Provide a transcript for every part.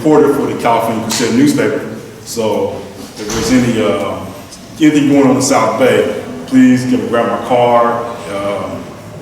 reporter for the California Crusader newspaper. So if there's anything going on in the South Bay, please grab my card,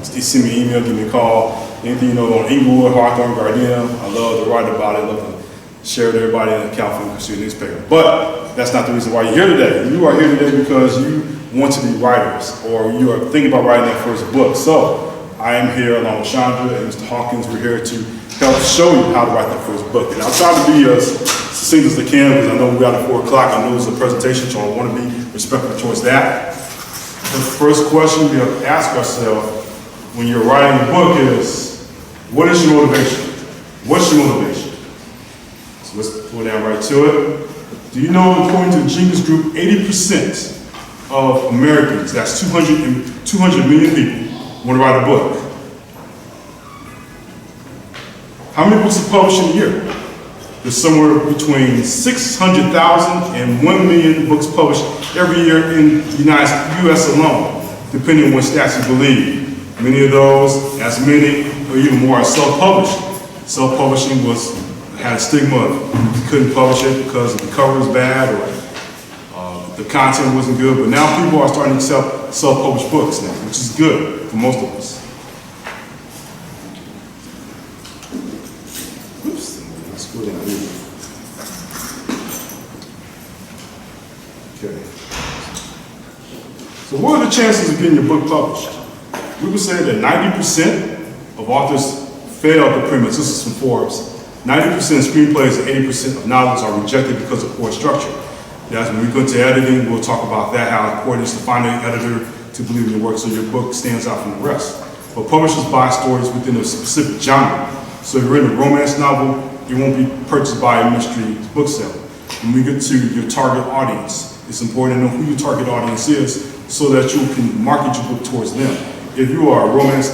send me an email, give me a call. Anything you know on Inglewood, Hawthorne, Gardena, I love to write about it, I love to share with everybody in the California Crusader newspaper. But that's not the reason why you're here today. You are here today because you want to be writers, or you are thinking about writing that first book. So I am here along with Chandra and Mr. Hawkins. We're here to help show you how to write that first book. And I'll try to be as succinct as I can because I know we're out at 4 o'clock. I know it's a presentation, so I want to be respectful towards that. The first question we have to ask ourselves when you're writing a book is, what is your motivation? What's your motivation? So let's pull down right to it. Do you know, according to the Genius Group, 80% of Americans, that's 200 million people, want to write a book? How many books are published in a year? There's somewhere between 600,000 and 1 million books published every year in the U.S. alone, depending on what stats you believe. Many of those, as many or even more, are self-published. Self-publishing had a stigma of you couldn't publish it because the cover was bad or the content wasn't good, but now people are starting to self-publish books now, which is good for most of us. Let's go down here. Okay. So what are the chances of getting your book published? We would say that 90% of authors fail the premise. This is from Forbes. 90% of screenplays and 80% of novels are rejected because of poor structure. That's when we go into editing, we'll talk about that, how important it is to find an editor to believe in your work so your book stands out from the rest. But publishers buy stories within a specific genre. So if you're in a romance novel, it won't be purchased by a mystery book seller. When we get to your target audience, it's important to know who your target audience is so that you can market your book towards them. If you are a romance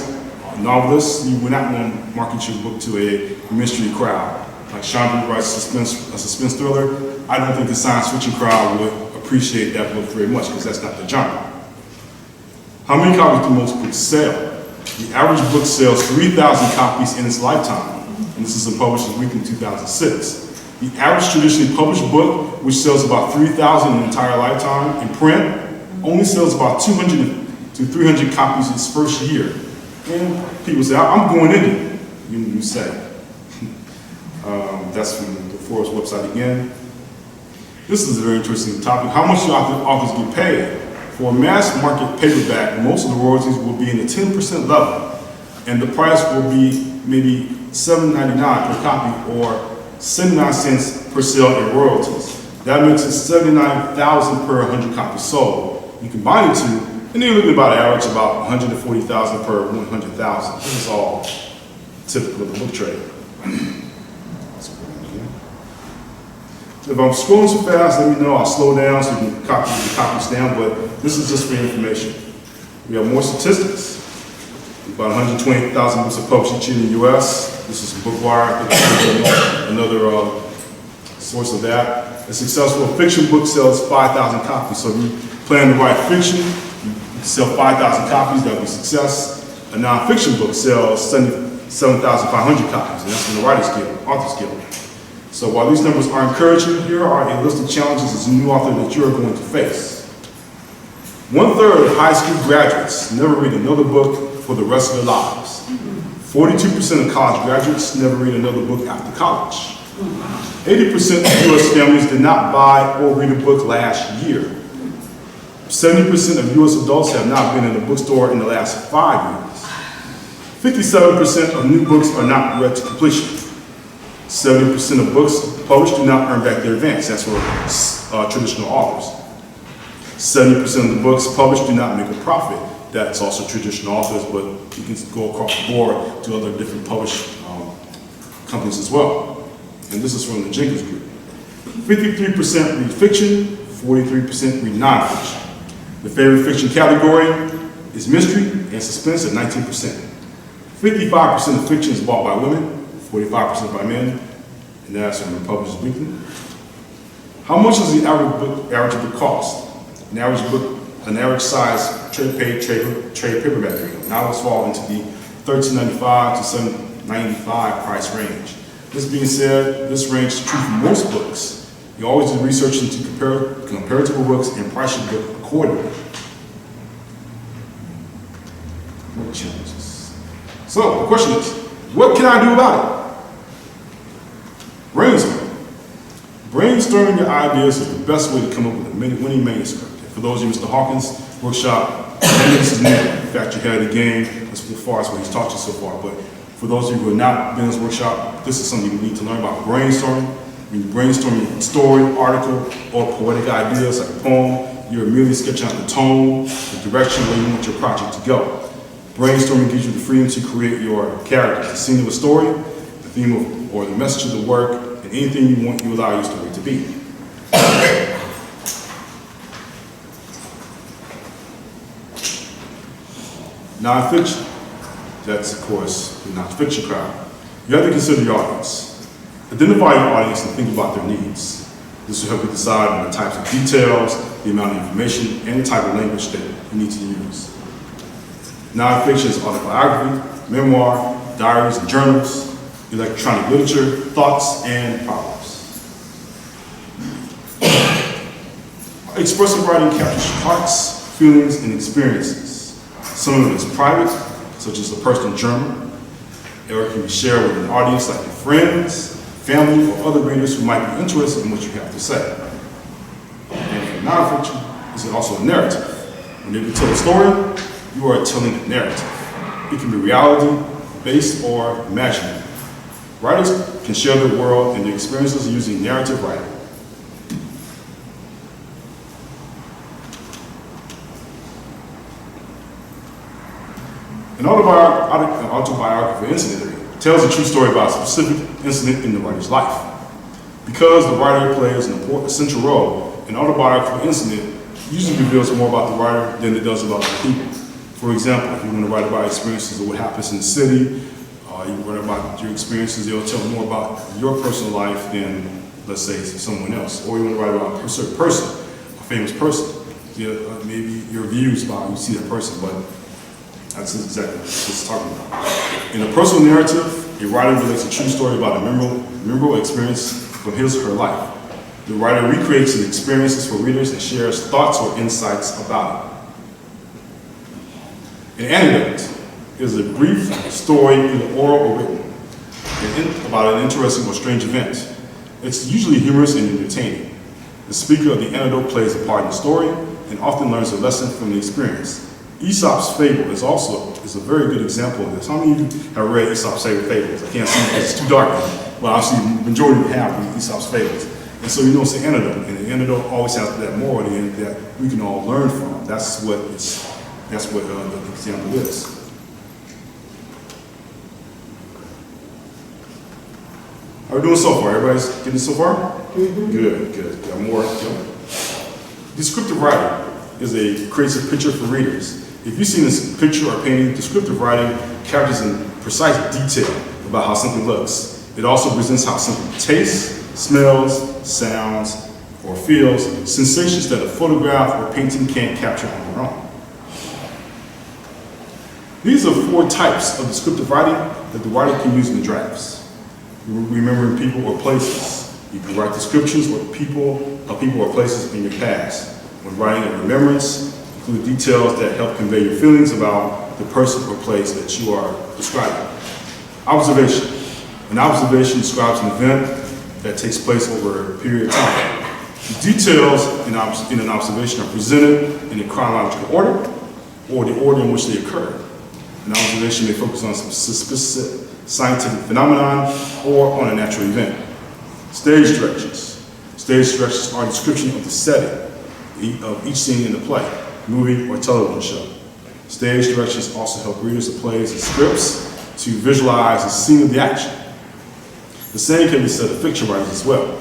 novelist, you would not want to market your book to a mystery crowd. Like Chandra writes a suspense thriller, I don't think the science fiction crowd would appreciate that book very much because that's not the genre. How many copies do most books sell? The average book sells 3,000 copies in its lifetime, and this is in Publishers Week in 2006. The average traditionally published book, which sells about 3,000 in an entire lifetime in print, only sells about 200 to 300 copies its first year. And people say, I'm going into it, you say. That's from the Forbes website again. This is a very interesting topic. How much do authors get paid? For a mass market paperback, most of the royalties will be in the 10% level, and the price will be maybe $7.99 per copy or 79 cents per sale in royalties. That makes it $79,000 per 100 copies sold. You combine the two, and then you're looking about average about $140,000 per 100,000. This is all typical of the book trade. If I'm scrolling too fast, let me know. I'll slow down so you can copy the copies down, but this is just for your information. We have more statistics. About 120,000 books are published each year in the U.S. This is Bookwire, another source of that. A successful fiction book sells 5,000 copies. So if you plan to write fiction, you sell 5,000 copies, that'll be success. A nonfiction book sells 7,500 copies, and that's from the Writers Guild, Authors Guild. So while these numbers are encouraging, here are a list of challenges as a new author that you are going to face. 1/3 of high school graduates never read another book for the rest of their lives. 42% of college graduates never read another book after college. 80% of U.S. families did not buy or read a book last year. 70% of U.S. adults have not been in a bookstore in the last 5 years. 57% of new books are not read to completion. 70% of books published do not earn back their advance. That's for traditional authors. 70% of the books published do not make a profit. That's also traditional authors, but you can go across the board to other different published companies as well. And this is from the Jenkins Group. 53% read fiction, 43% read nonfiction. The favorite fiction category is mystery and suspense at 19%. 55% of fiction is bought by women, 45% by men, and that's from the Publishers Weekly. How much does the average book cost? An average size trade paperback reader. Novels fall into the $13.95 to $7.95 price range. This being said, this range is true for most books. You always do research into comparable books and price your book accordingly. What challenges? So the question is, what can I do about it? Brainstorm. Brainstorming your ideas is the best way to come up with a winning manuscript. And for those of you, Mr. Hawkins' workshop, this is new. In fact, you're ahead of the game as far as what he's taught you so far. But for those of you who have not been in this workshop, this is something you need to learn about brainstorming. When you brainstorm a story, article, or poetic ideas like a poem, you're immediately sketching out the tone, the direction where you want your project to go. Brainstorming gives you the freedom to create your characters, the scene of a story, the theme of, or the message of the work, and anything you want, you allow your story to be. Non-fiction. That's, of course, the non-fiction crowd. You have to consider your audience. Identify your audience and think about their needs. This will help you decide on the types of details, the amount of information, and the type of language that you need to use. Non-fiction is autobiography, memoir, diaries and journals, electronic literature, thoughts, and proverbs. Expressive writing captures thoughts, feelings, and experiences. Some of it is private, such as a personal journal, or it can be shared with an audience like your friends, family, or other readers who might be interested in what you have to say. And for nonfiction, is also a narrative. When you tell a story, you are telling a narrative. It can be reality-based or imaginary. Writers can share their world and their experiences using narrative writing. An autobiographical incident tells a true story about a specific incident in the writer's life. Because the writer plays an important, essential role, an autobiographical incident usually reveals more about the writer than it does about the people. For example, if you want to write about experiences of what happens in the city, you write about your experiences, they'll tell more about your personal life than, let's say, someone else. Or you want to write about a certain person, a famous person. Maybe your views about how you see that person, but that's exactly what this is talking about. In a personal narrative, a writer relates a true story about a memorable experience from his or her life. The writer recreates the experiences for readers and shares thoughts or insights about it. An anecdote is a brief story, either oral or written, about an interesting or strange event. It's usually humorous and entertaining. The speaker of the anecdote plays a part in the story and often learns a lesson from the experience. Aesop's Fable is a very good example of this. How many of you have read Aesop's Fables? I can't see because it's too dark. Well, obviously, the majority of you have read Aesop's Fables. And so you know it's an anecdote, and the anecdote always has that moral at the end that we can all learn from. That's what the example is. How are we doing so far? Everybody's getting so far? Mm-hmm. Good. Got more. Descriptive writing creates a picture for readers. If you've seen this picture or painting, descriptive writing captures in precise detail about how something looks. It also presents how something tastes, smells, sounds, or feels, sensations that a photograph or painting can't capture on their own. These are 4 types of descriptive writing that the writer can use in the drafts. Remembering people or places. You can write descriptions of people or places in your past. When writing a remembrance, include details that help convey your feelings about the person or place that you are describing. Observation. An observation describes an event that takes place over a period of time. The details in an observation are presented in a chronological order or the order in which they occur. An observation may focus on some specific scientific phenomenon or on a natural event. Stage directions. Stage directions are a description of the setting of each scene in the play, movie, or television show. Stage directions also help readers of plays and scripts to visualize the scene of the action. The same can be said of fiction writers as well.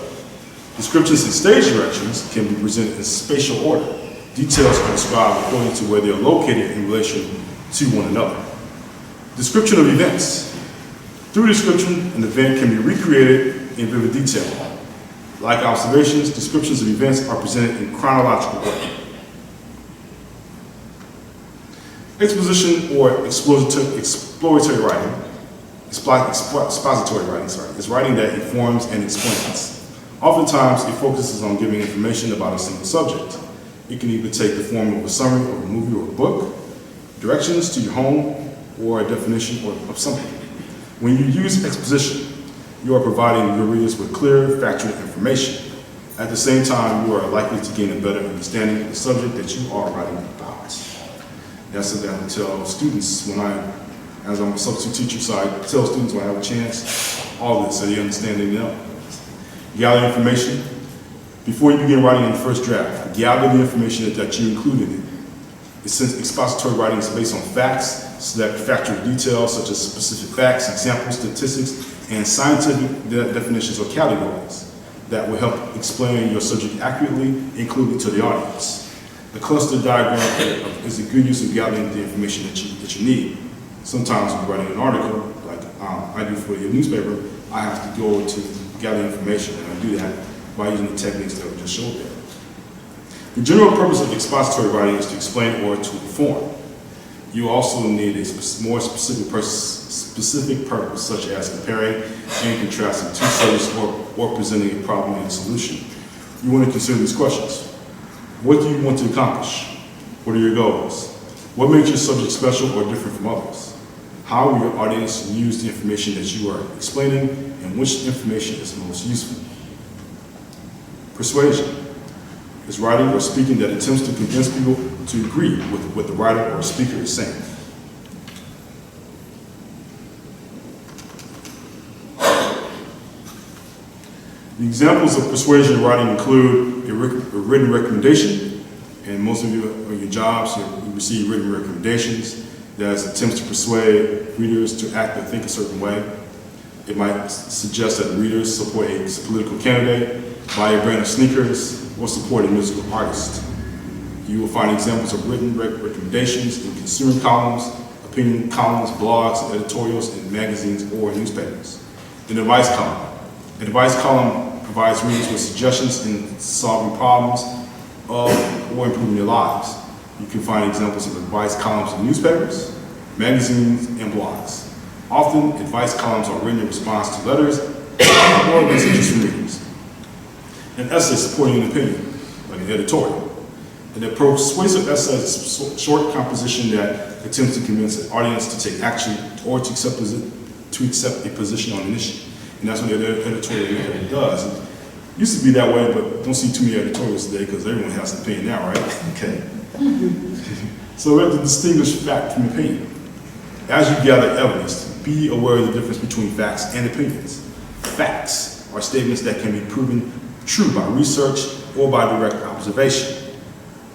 Descriptions and stage directions can be presented in spatial order. Details are described according to where they are located in relation to one another. Description of events. Through description, an event can be recreated in vivid detail. Like observations, descriptions of events are presented in chronological order. Exposition or exploratory writing Expository writing, is writing that informs and explains. Oftentimes, it focuses on giving information about a single subject. It can either take the form of a summary of a movie or a book, directions to your home, or a definition of something. When you use exposition, you are providing your readers with clear, factual information. At the same time, you are likely to gain a better understanding of the subject that you are writing about. That's something I tell students as I'm a substitute teacher, so I tell students when I have a chance, all this, so they understand and know. Gather information. Before you begin writing in the first draft, gather the information that you included in it. Since expository writing is based on facts, select factual details such as specific facts, examples, statistics, and scientific definitions or categories that will help explain your subject accurately, including to the audience. The cluster diagram is a good use of gathering the information that you need. Sometimes when writing an article, like I do for the newspaper, I have to go to gather information, and I do that by using the techniques that were just showed there. The general purpose of expository writing is to explain or to inform. You also need a more specific purpose, such as comparing and contrasting two subjects or presenting a problem and a solution. You want to consider these questions. What do you want to accomplish? What are your goals? What makes your subject special or different from others? How will your audience use the information that you are explaining, and which information is most useful? Persuasion is writing or speaking that attempts to convince people to agree with what the writer or speaker is saying. The examples of persuasion writing include a written recommendation, and most of you on your jobs, you receive written recommendations that attempts to persuade readers to act or think a certain way. It might suggest that readers support a political candidate, buy a brand of sneakers, or support a musical artist. You will find examples of written recommendations in consumer columns, opinion columns, blogs, editorials in magazines or newspapers. An advice column. An advice column provides readers with suggestions in solving problems or improving their lives. You can find examples of advice columns in newspapers, magazines, and blogs. Often, advice columns are written in response to letters or messages from readers. An essay supporting an opinion, like an editorial. And a persuasive essay is a short composition that attempts to convince an audience to take action or to accept a position on an issue. And that's what the editorial does. It used to be that way, but don't see too many editorials today because everyone has an opinion now, right? Okay. So we have to distinguish fact from opinion. As you gather evidence, be aware of the difference between facts and opinions. Facts are statements that can be proven true by research or by direct observation.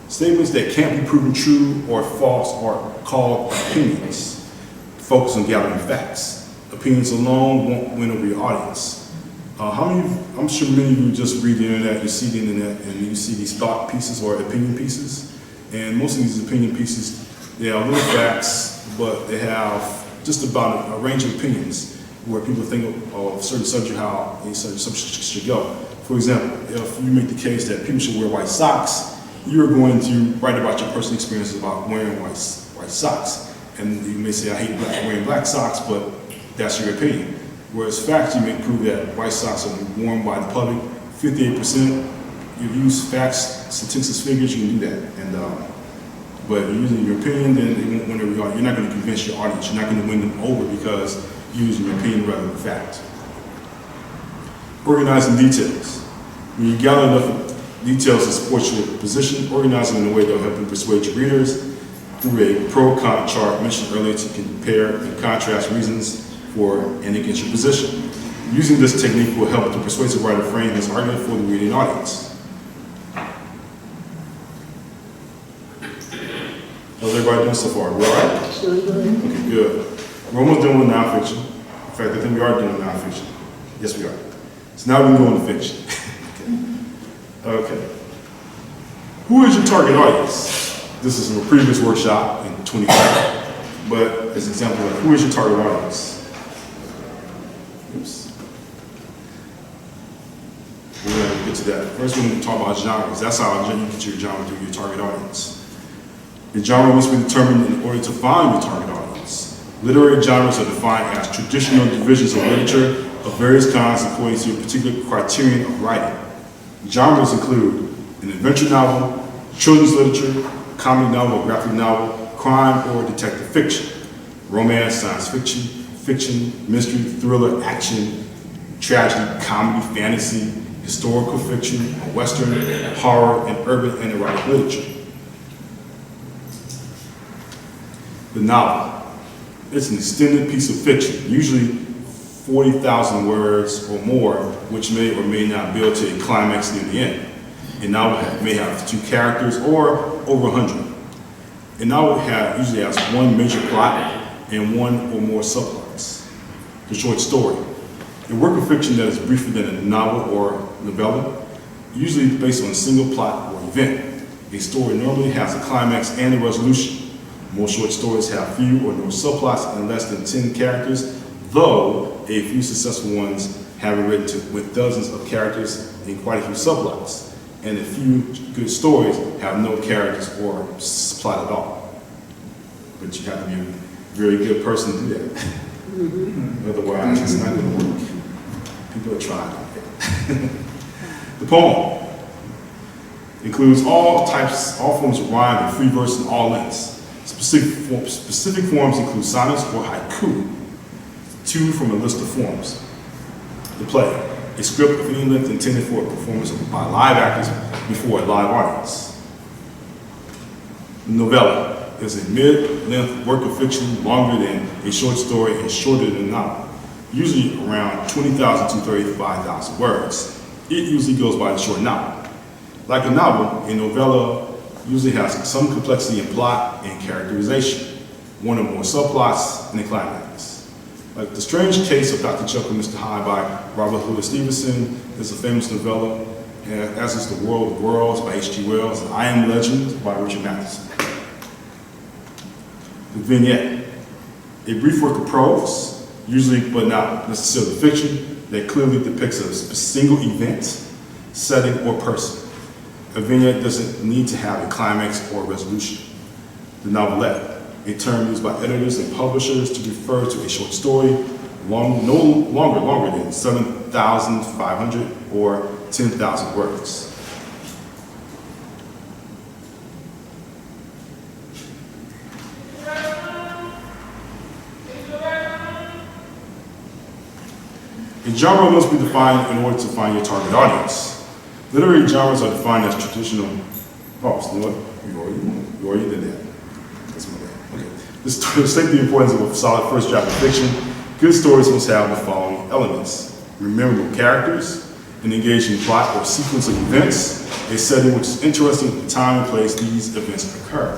Statements that can't be proven true or false are called opinions. Focus on gathering facts. Opinions alone won't win over your audience. I'm sure many of you just read the internet, you see the internet, and you see these thought pieces or opinion pieces. And most of these opinion pieces, they are little facts, but they have just about a range of opinions where people think of a certain subject, how a certain subject should go. For example, if you make the case that people should wear white socks, you're going to write about your personal experiences about wearing white socks. And you may say, I hate wearing black socks, but that's your opinion. Whereas facts, you may prove that white socks are worn by the public. 58%, you use facts, statistics, figures, you can do that. But if you're using your opinion, then they won't win every audience. You're not going to convince your audience. You're not going to win them over because you're using your opinion rather than fact. Organizing details. When you gather enough details to support your position, organize them in a way that will help you persuade your readers through a pro-con chart mentioned earlier to compare and contrast reasons for and against your position. Using this technique will help the persuasive writer frame his argument for the reading audience. How's everybody doing so far? We all right? Sure. Okay, good. We're almost done with nonfiction. In fact, I think we are done with nonfiction. Yes, we are. So now we can go into fiction. Okay. Who is your target audience? This is from a previous workshop in 2020. But as an example, who is your target audience? Oops. We're going to get to that. First, we're going to talk about genres. That's how you get your genre through your target audience. The genre must be determined in order to find your target audience. Literary genres are defined as traditional divisions of literature of various kinds according to a particular criterion of writing. Genres include an adventure novel, children's literature, comedy novel, graphic novel, crime or detective fiction, romance, science fiction, mystery, thriller, action, tragedy, comedy, fantasy, historical fiction, western, horror, and urban and erotic literature. The novel. It's an extended piece of fiction, usually 40,000 words or more, which may or may not build to a climax near the end. A novel may have 2 characters or over 100. A novel usually has one major plot and one or more subplots. The short story. A work of fiction that is briefer than a novel or novella, usually based on a single plot or event. A story normally has a climax and a resolution. Most short stories have few or no subplots and less than 10 characters, though a few successful ones have been written with dozens of characters and quite a few subplots. And a few good stories have no characters or plot at all. But you have to be a very good person to do that. Otherwise, it's not going to work. People are trying. The poem includes all forms of rhyme and free verse in all lengths. Specific forms include sonnets or haiku, 2 from a list of forms. The play, a script of any length intended for a performance by live actors before a live audience. The novella is a mid-length work of fiction longer than a short story and shorter than a novel, usually around 20,000 to 35,000 words. It usually goes by the short novel. Like a novel, a novella usually has some complexity in plot and characterization, one or more subplots, and a climax. Like The Strange Case of Dr. Jekyll and Mr. Hyde by Robert Louis Stevenson is a famous novella, as is The World of Worlds by H.G. Wells, and I Am Legend by Richard Matheson. The vignette, a brief work of prose, usually but not necessarily fiction, that clearly depicts a single event, setting, or person. A vignette doesn't need to have a climax or resolution. The novelette, a term used by editors and publishers to refer to a short story no longer than 7,500 or 10,000 words. A genre must be defined in order to find your target audience. Literary genres are defined as traditional. Oh, you know what? You already did that. That's my bad. Okay. To state the importance of a solid first draft of fiction, good stories must have the following elements: memorable characters, an engaging plot or sequence of events, a setting which is interesting at the time and place these events occur.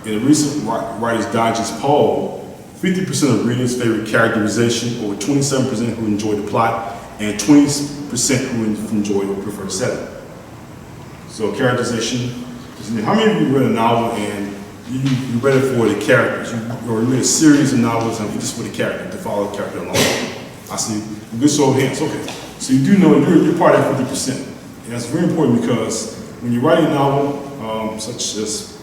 In a recent Writer's Digest poll, 50% of readers favored characterization, over 27% who enjoyed the plot, and 20% who enjoyed or preferred setting. So characterization, how many of you read a novel and you read it for the characters, or you read a series of novels and just for the character, to follow the character along? I see a good show of hands, okay. So you do know you're part of that 50%. And that's very important because when you're writing a novel, such as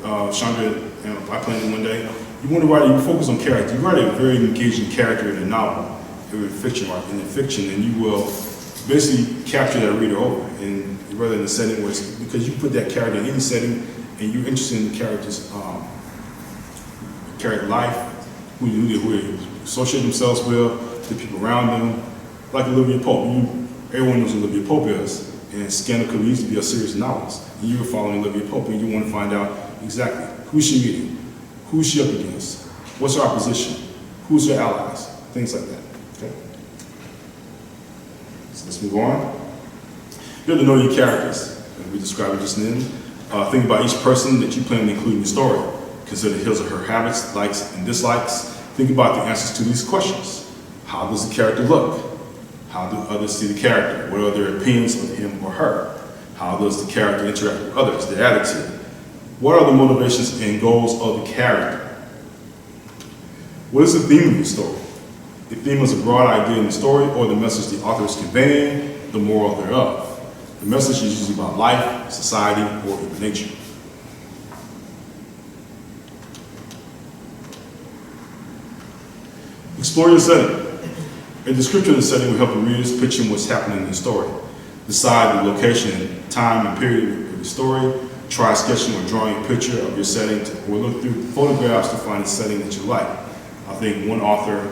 Chandra and I Planned It One Day, you want to write, you focus on character. You write a very engaging character in a novel, in fiction, and you will basically capture that reader over, and rather than the setting where it's, because you put that character in any setting, and you're interested in the character's character life, who they associate themselves with, the people around them, like Olivia Pope. Everyone knows who Olivia Pope is, and Scandal could used to be a series of novels, and you were following Olivia Pope, and you want to find out exactly who's she meeting, who's she up against, what's her opposition, who's her allies, things like that. Okay. So let's move on. You have to know your characters, and we described it just then. Think about each person that you plan to include in the story. Consider his or her habits, likes, and dislikes. Think about the answers to these questions. How does the character look? How do others see the character? What are their opinions of him or her? How does the character interact with others, their attitude? What are the motivations and goals of the character? What is the theme of the story? The theme is a broad idea in the story or the message the author is conveying, the moral thereof. The message is usually about life, society, or human nature. Explore your setting. A description of the setting will help the readers picture what's happening in the story. Decide the location, time, and period of the story. Try sketching or drawing a picture of your setting or look through photographs to find a setting that you like. I think one author,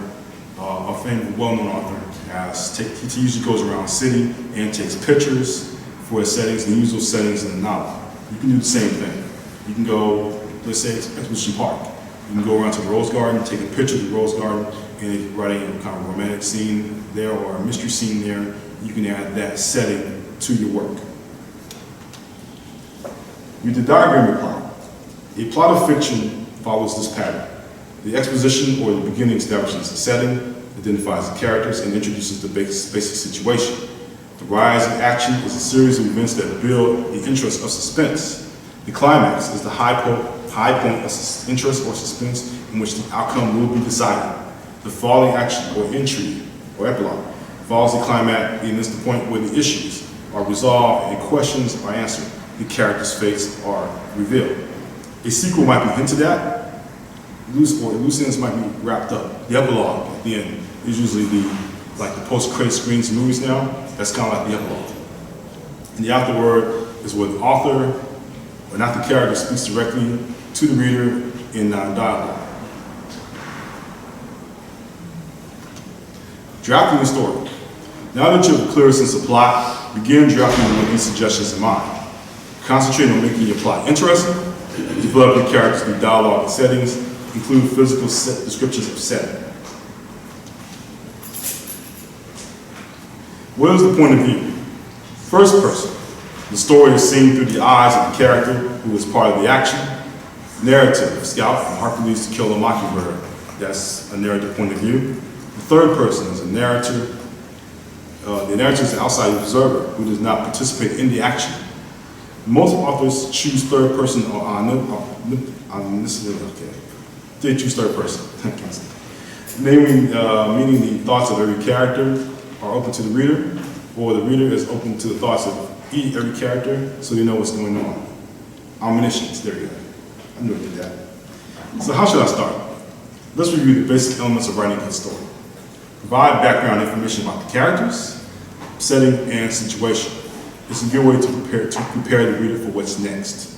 a famous, well-known author, he usually goes around the city and takes pictures for his settings and uses those settings in the novel. You can do the same thing. You can go, let's say it's Exposition Park. You can go around to the Rose Garden, take a picture of the Rose Garden, and writing a kind of romantic scene there or a mystery scene there. You can add that setting to your work. Read the diagram of plot. A plot of fiction follows this pattern. The exposition or the beginning establishes the setting, identifies the characters, and introduces the basic situation. The rise in action is a series of events that build the interest of suspense. The climax is the high point of interest or suspense in which the outcome will be decided. The falling action or intrigue or epilogue follows the climax and is the point where the issues are resolved and questions are answered. The characters' fates are revealed. A sequel might be hinted at, loose ends might be wrapped up. The epilogue at the end is usually the post-credit screens in movies now. That's kind of like the epilogue. And the afterword is where the author, or not the character, speaks directly to the reader in dialogue. Drafting the story. Now that you have a clear sense of plot, begin drafting with these suggestions in mind. Concentrate on making your plot interesting. Develop your characters through dialogue and settings. Include physical descriptions of setting. What is the point of view? First person. The story is seen through the eyes of the character who is part of the action. Narrative. Scout from Hercules to Kill a Mockingbird. That's a narrative point of view. The third person is a narrator. The narrator is an outside observer who does not participate in the action. Most authors choose third person or omniscient. Okay, they choose third person. Meaning the thoughts of every character are open to the reader, or the reader is open to the thoughts of every character, so they know what's going on. Omniscience. There you go. I knew I did that. So how should I start? Let's review the basic elements of writing a good story. Provide background information about the characters, setting, and situation. It's a good way to prepare the reader for what's next.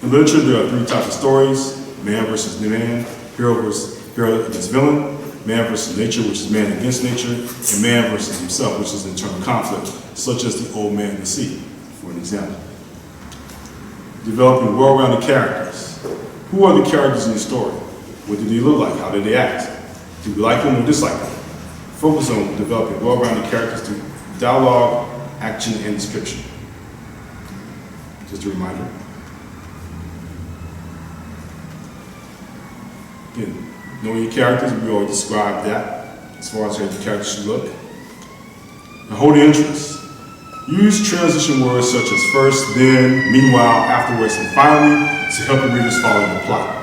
In literature, there are three types of stories: man versus man, hero against villain, man versus nature, which is man against nature, and man versus himself, which is internal conflict, such as the old man in the sea, for an example. Developing well-rounded characters. Who are the characters in the story? What do they look like? How do they act? Do we like them or dislike them? Focus on developing well-rounded characters through dialogue, action, and description. Just a reminder. Again, knowing your characters, we already described that as far as how the characters should look. And hold the interest. Use transition words such as first, then, meanwhile, afterwards, and finally to help the readers follow the plot.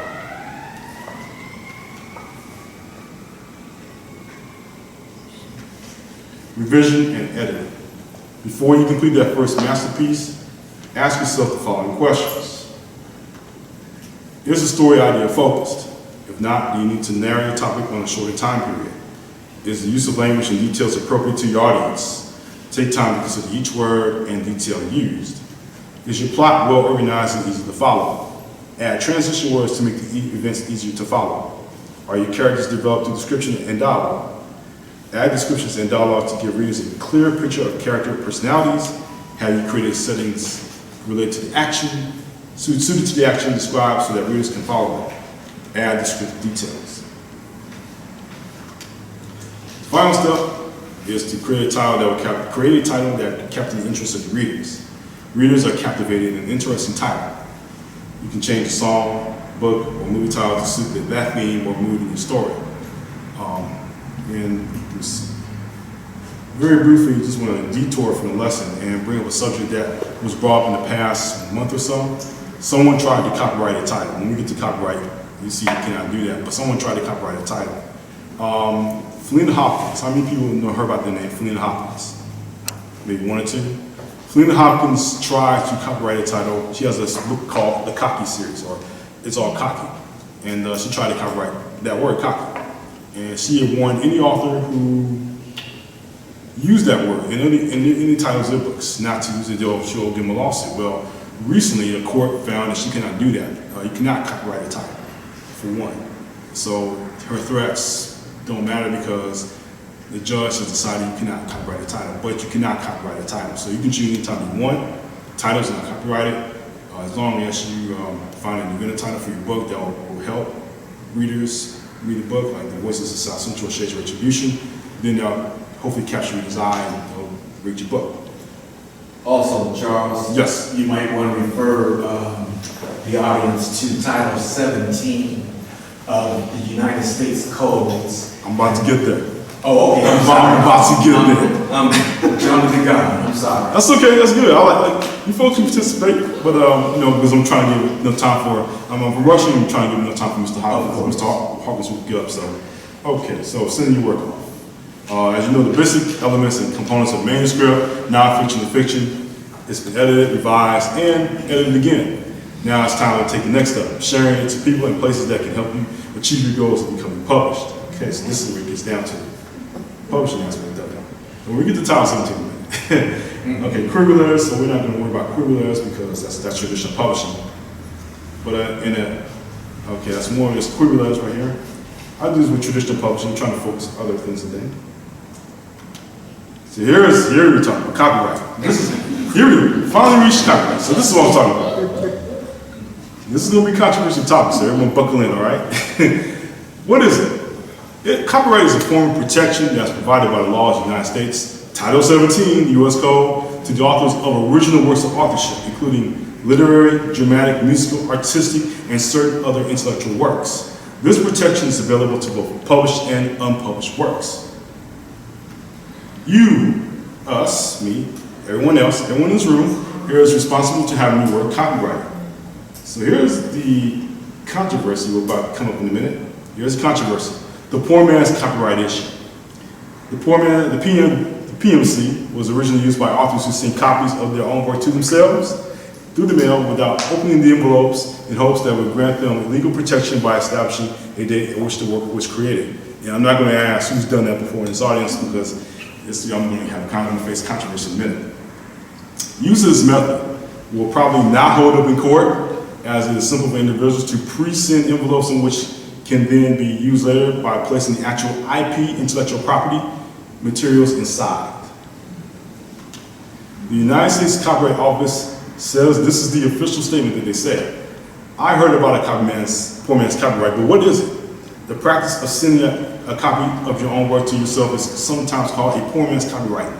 Revision and editing. Before you complete that first masterpiece, ask yourself the following questions. Is the story idea focused? If not, do you need to narrow your topic on a shorter time period? Is the use of language and details appropriate to your audience? Take time to consider each word and detail used. Is your plot well organized and easy to follow? Add transition words to make the events easier to follow. Are your characters developed through description and dialogue? Add descriptions and dialogue to give readers a clear picture of character personalities. Have you created settings related to the action, suited to the action described so that readers can follow them? Add descriptive details. The final step is to create a title that will capture the interest of the readers. Readers are captivated in an interesting title. You can change a song, book, or movie title to suit that theme or mood in your story. And just very briefly, just want to detour from the lesson and bring up a subject that was brought up in the past month or so. Someone tried to copyright a title. When we get to copyright, you see you cannot do that, but someone tried to copyright a title. Felina Hopkins. How many people heard about the name Felina Hopkins? Maybe one or two. Felina Hopkins tried to copyright a title. She has this book called The Cocky Series, or it's all cocky. And she tried to copyright that word, cocky. And she had warned any author who used that word in any titles of their books not to use it, she'll give them a lawsuit. Well, recently a court found that she cannot do that. You cannot copyright a title, for one. So her threats don't matter because the judge has decided you cannot copyright a title, but you cannot copyright a title. So you can choose anytime you want. Titles are not copyrighted. As long as you find an inventive title for your book that will help readers read the book, like The Voices of South Central, Shades of Retribution, then they'll hopefully capture your desire and they'll read your book. Also, Charles, yes, you might want to refer the audience to Title 17 of the United States Codes. I'm about to get there. Oh, okay. I'm about to get there. I'm jumping the gun. I'm sorry. That's okay. That's good. I like you folks who participate, but you know, because I'm trying to give enough time for I'm rushing and trying to give enough time for Mr. Hawkins. Mr. Hawkins will get up. So, okay. So sending your work off. As you know, the basic elements and components of manuscript, nonfiction, and fiction, it's been edited, revised, and edited again. Now it's time to take the next step, sharing it to people and places that can help you achieve your goals of becoming published. Okay, so this is where it gets down to publishing aspect of it. When we get to Title 17, okay, query letters, so we're not going to worry about query letters because that's traditional publishing. But okay, that's more of this query letters right here. I do this with traditional publishing, trying to focus on other things today. So here we're talking about copyright. Here we finally reached copyright. So this is what I'm talking about. This is going to be a controversial topic, so everyone buckle in, all right? What is it? Copyright is a form of protection that's provided by the laws of the United States, Title 17, the U.S. Code, to the authors of original works of authorship, including literary, dramatic, musical, artistic, and certain other intellectual works. This protection is available to both published and unpublished works. You, us, me, everyone else, everyone in this room here is responsible to having your work copyrighted. So here's the controversy we're about to come up in a minute. Here's the controversy. The poor man's copyright issue. The PMC was originally used by authors who sent copies of their own work to themselves through the mail without opening the envelopes in hopes that would grant them legal protection by establishing a date at which the work was created. And I'm not going to ask who's done that before in this audience because I'm going to have a face controversy in a minute. Use of this method will probably not hold up in court, as it is simple for individuals to pre-send envelopes in which can then be used later by placing the actual IP, intellectual property, materials inside. The United States Copyright Office says this is the official statement that they said. I heard about a poor man's copyright, but what is it? The practice of sending a copy of your own work to yourself is sometimes called a poor man's copyright.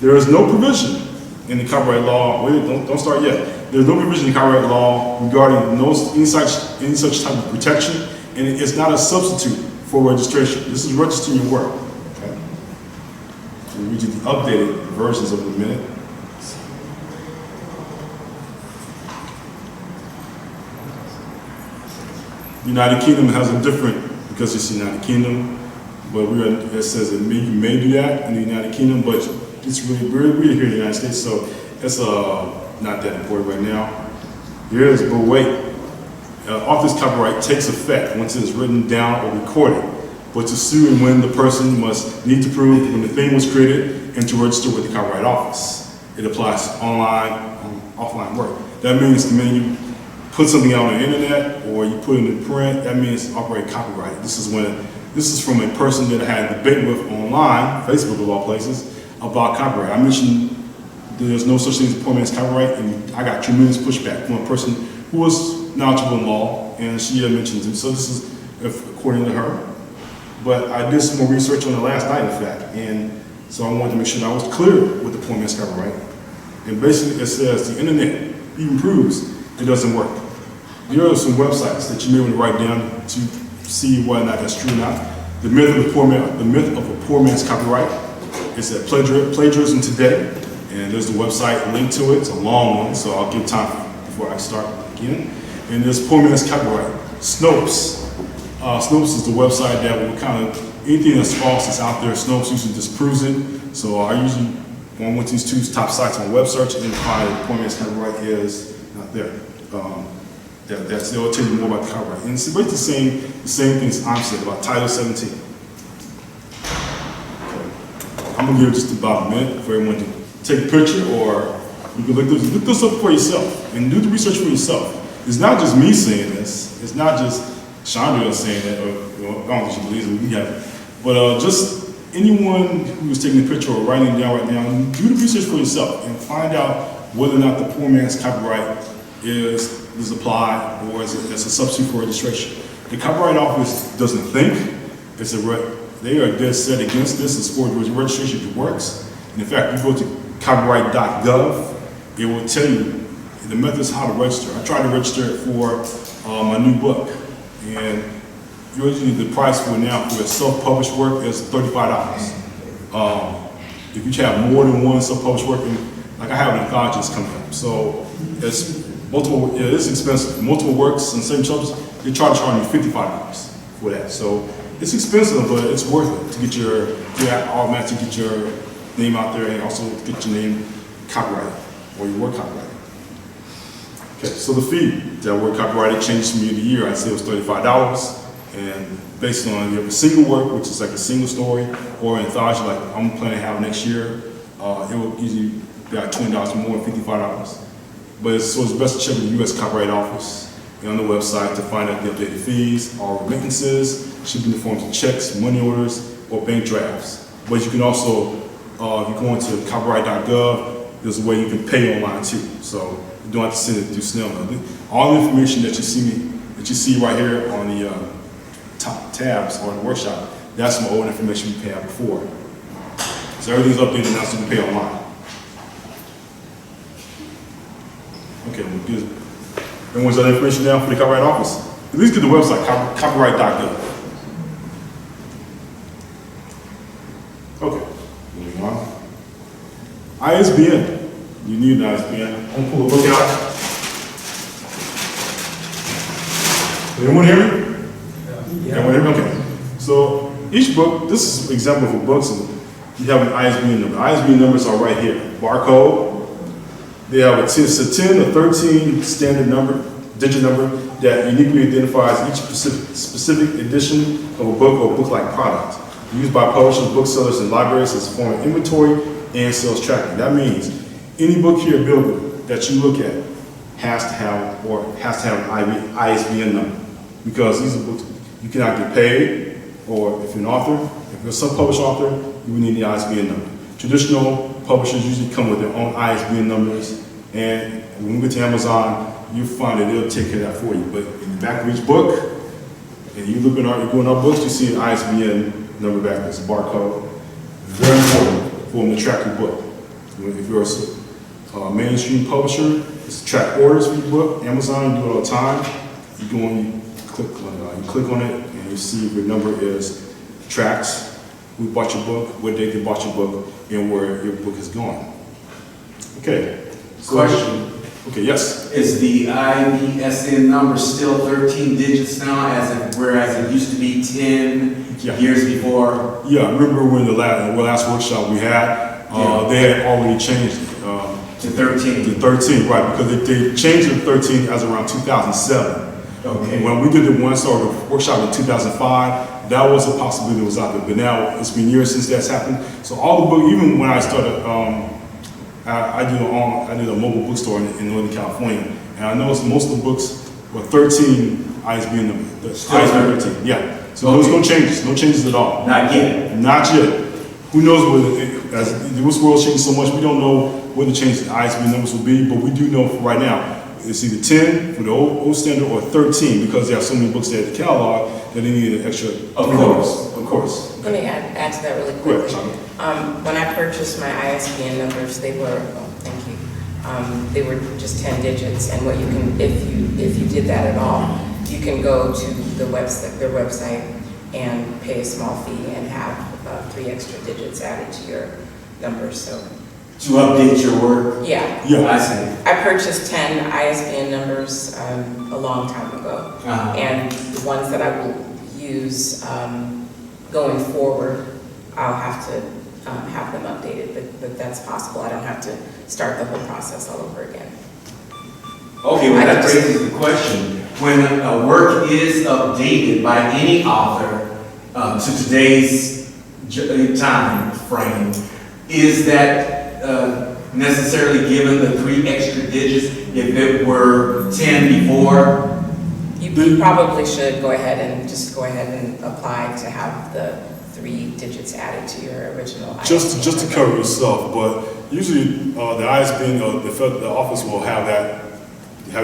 There is no provision in the copyright law, wait, don't start yet. There's no provision in the copyright law regarding any such type of protection, and it's not a substitute for registration. This is registering your work. Okay? We'll read you the updated versions of it in a minute. The United Kingdom has a different, because it's the United Kingdom, but it says that you may do that in the United Kingdom, but it's really, we're here in the United States, so it's not that important right now. Here's, but wait. Author's copyright takes effect once it is written down or recorded, but to sue and win, the person must need to prove when the thing was created and to register with the Copyright Office. It applies to offline work. That means the minute you put something out on the internet or you put it in print, that means it's operated copyrighted. This is from a person that I had a debate with online, Facebook of all places, about copyright. I mentioned there's no such thing as a poor man's copyright, and I got tremendous pushback from a person who was knowledgeable in law, and she had mentioned it. So this is according to her. But I did some more research on it last night, in fact, and so I wanted to make sure that I was clear with the poor man's copyright. And basically it says the internet even proves it doesn't work. There are some websites that you may want to write down to see whether or not that's true or not. The myth of a poor man's copyright is at Plagiarism Today, and there's the website link to it. It's a long one, so I'll give time before I start again. And there's poor man's copyright. Snopes. Snopes is the website that will kind of, anything that's false that's out there, Snopes usually disproves it. So I usually, when I went to these two top sites on web search and find that poor man's copyright is not there. they'll tell you more about the copyright. And it's basically the same things I'm saying about Title 17. Okay. I'm gonna give just about a minute for everyone to take a picture, or you can look this up for yourself and do the research for yourself. It's not just me saying this. It's not just Chandra saying that, or I don't think she believes it. We have, but just anyone who is taking a picture or writing it down right now, do the research for yourself and find out whether or not the poor man's copyright is applied or is a substitute for registration. The Copyright Office doesn't think they are dead set against this as far as registration works. And in fact, you go to copyright.gov, it will tell you the methods how to register. I tried to register it for my new book, and usually the price for now for a self-published work is $35. If you have more than one self-published work, like I have an anthology coming up, so it's multiple. Yeah, it's expensive. Multiple works and same subjects, they try to charge you $55 for that. So it's expensive, but it's worth it to get automatically get your name out there and also get your name copyrighted or your work copyrighted. Okay, so the fee that work copyrighted changes from year to year. I'd say it was $35. And based on if you have a single work, which is like a single story, or an anthology like I'm planning to have next year, it will usually be like $20 more than $55. But it's best to check with the U.S. Copyright Office on the website to find out the updated fees, all remittances, shipping in the forms of checks, money orders, or bank drafts. But you can also, if you go into copyright.gov, there's a way you can pay online too. So you don't have to send it through snail mail. All the information that you see right here on the top tabs or the workshop, that's some old information we paid out before. So everything's updated now so you can pay online. Okay, well, good. Everyone's got information down for the Copyright Office? At least get the website, copyright.gov. Okay, moving on. ISBN. You need an ISBN. I'm gonna pull a book out. Anyone hear me? Yeah. Okay. So each book, this is an example for books, and you have an ISBN number. ISBN numbers are right here. Barcode. They have a 10 or 13 standard number, digit number that uniquely identifies each specific edition of a book or book-like product. Used by publishers, booksellers, and libraries as a form of inventory and sales tracking. That means any book here at Bilbrew that you look at has to have an ISBN number, because these are books you cannot get paid, or if you're an author, if you're a self-published author, you will need the ISBN number. Traditional publishers usually come with their own ISBN numbers, and when we get to Amazon, you find that they'll take care of that for you. But in the back of each book, and you go in our books, you see an ISBN number back there. It's a barcode. Very important for them to track your book. If you're a mainstream publisher, it's track orders for your book. Amazon, you do it all the time. You go on, you click on it, and you see if your number is tracked, who bought your book, what date they bought your book, and where your book is going. Okay. So, question. Okay, yes. Is the ISBN number still 13 digits now, whereas it used to be 10 years before? Yeah, I remember when the last workshop we had, they had already changed it. To 13. To 13, right, because they changed it to 13 as around 2007. Okay. When we did the workshop in 2005, that was a possibility that was out there. But now it's been years since that's happened. So all the books, even when I started, I did a mobile bookstore in Northern California, and I noticed most of the books were 13 ISBN numbers. ISBN 13, yeah. So there's no changes at all. Not yet. Not yet. Who knows as the world's changing so much, we don't know what the change in ISBN numbers will be, but we do know for right now, it's either 10 for the old standard or 13, because there are so many books there at the catalog that they need an extra. Of course. Let me add to that really quickly. When I purchased my ISBN numbers, they were, thank you, they were just 10 digits, and what you can, if you did that at all, you can go to their website and pay a small fee and have 3 extra digits added to your numbers. So. To update your work? Yeah. I see. I purchased 10 ISBN numbers a long time ago, and the ones that I will use going forward, I'll have to have them updated, but that's possible. I don't have to start the whole process all over again. Okay, well that raises the question. when a work is updated by any author to today's time frame, is that necessarily given the 3 extra digits if it were 10 before? You probably should go ahead and apply to have the 3 digits added to your original ISBN. Just to cover yourself, but usually the ISBN, the office will have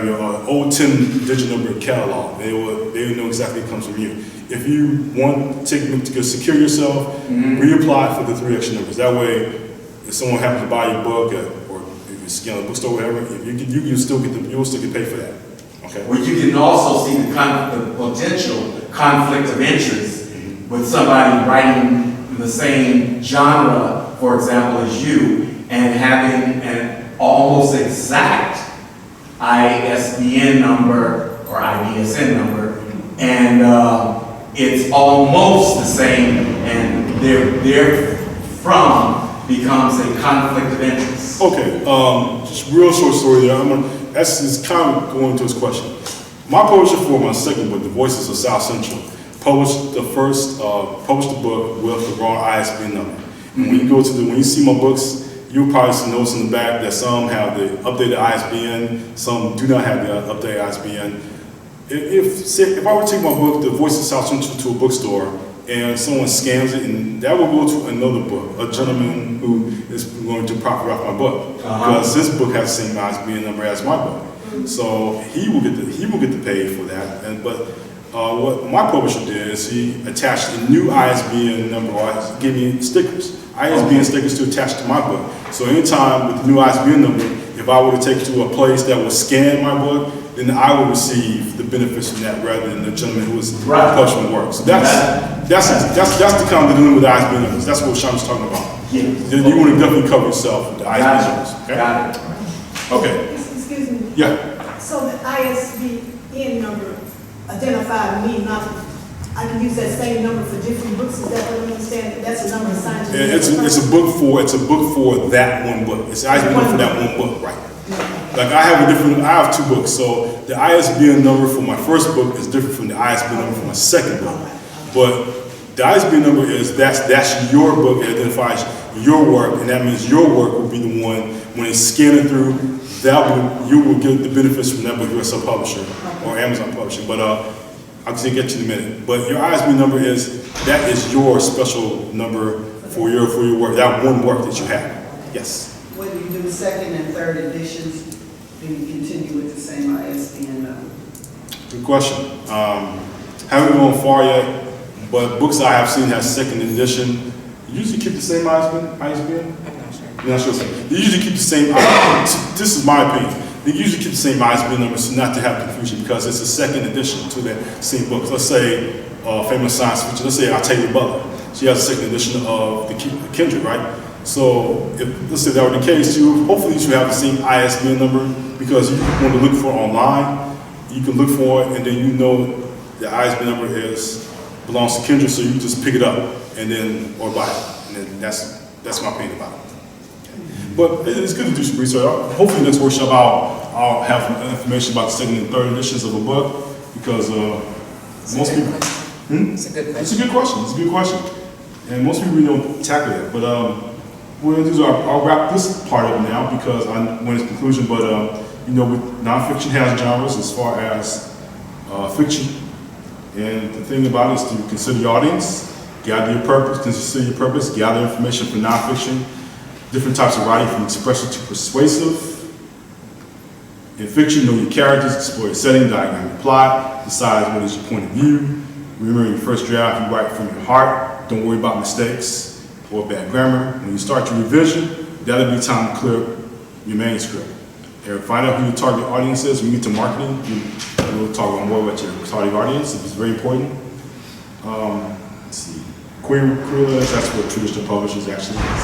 your old 10-digit number catalog. They will know exactly it comes from you. If you want to secure yourself, reapply for the 3 extra numbers. That way, if someone happens to buy your book or if you scan a bookstore or whatever, you'll still get paid for that. Okay. Well, you can also see the potential conflict of interest with somebody writing the same genre, for example, as you, and having an almost exact ISBN number or IBSN number, and it's almost the same, and therefrom becomes a conflict of interest. Okay, just real short story there. That's kind of going to his question. My publisher for my second book, The Voices of South Central, published the book with the wrong ISBN number. And when you see my books, you'll probably notice in the back that some have the updated ISBN, some do not have the updated ISBN. If I were to take my book, The Voices of South Central, to a bookstore, and someone scans it, and that will go to another book, a gentleman who is going to profit off my book, because his book has the same ISBN number as my book. So he will get the pay for that. But what my publisher did is he attached a new ISBN number, or gave me stickers, ISBN stickers to attach to my book. So anytime with the new ISBN number, if I were to take it to a place that would scan my book, then I would receive the benefits from that rather than the gentleman who was publishing the work. So that's the kind of dealing with the ISBN numbers. That's what Sean was talking about. Yeah. You want to definitely cover yourself with the ISBN numbers. Okay? Got it. Okay. Excuse me. Yeah. So the ISBN number identified me, not, I can use that same number for different books. Is that what I understand? That's a number assigned to me. It's a book for that one book. It's an ISBN number for that one book, right? Like I have 2 books, so the ISBN number for my first book is different from the ISBN number for my second book. But the ISBN number is that's your book. It identifies your work, and that means your work will be the one when it's scanning through. You will get the benefits from that book. You're a sub-publisher or Amazon publishing. But I'll just get to in a minute. But your ISBN number is your special number for your work. That one work that you have. Yes. Whether you do second and third editions, do you continue with the same ISBN number? Good question. Haven't gone far yet, but books I have seen have second edition. You usually keep the same ISBN? I'm not sure. You're not sure. They usually keep the same. This is my opinion. They usually keep the same ISBN number so not to have confusion, because it's a second edition to that same book. Let's say famous science fiction. Let's say Octavia Butler. She has a second edition of the Kindred, right? So let's say that were the case, hopefully you should have the same ISBN number, because you want to look for it online. You can look for it, and then you know the ISBN number belongs to Kindred, so you just pick it up or buy it. And then that's my opinion about it. But it's good to do some research. Hopefully next workshop I'll have information about the second and third editions of a book, because most people. It's a good question. It's a good question. It's a good question, and most people really don't tackle it. But what we're gonna do is I'll wrap this part up now, because I'm when it's conclusion. But with nonfiction has genres as far as fiction, and the thing about it is to consider your audience, gather your purpose, gather information for nonfiction. Different types of writing, from expressive to persuasive. In fiction, know your characters, explore your setting, diagram your plot, decide what is your point of view. Remember, in your first draft, you write from your heart. Don't worry about mistakes or bad grammar. When you start your revision, that'll be time to clear up your manuscript. And find out who your target audience is. When you get to marketing, we'll talk more about your target audience. It's very important. Let's see. Query list, that's what traditional publishers actually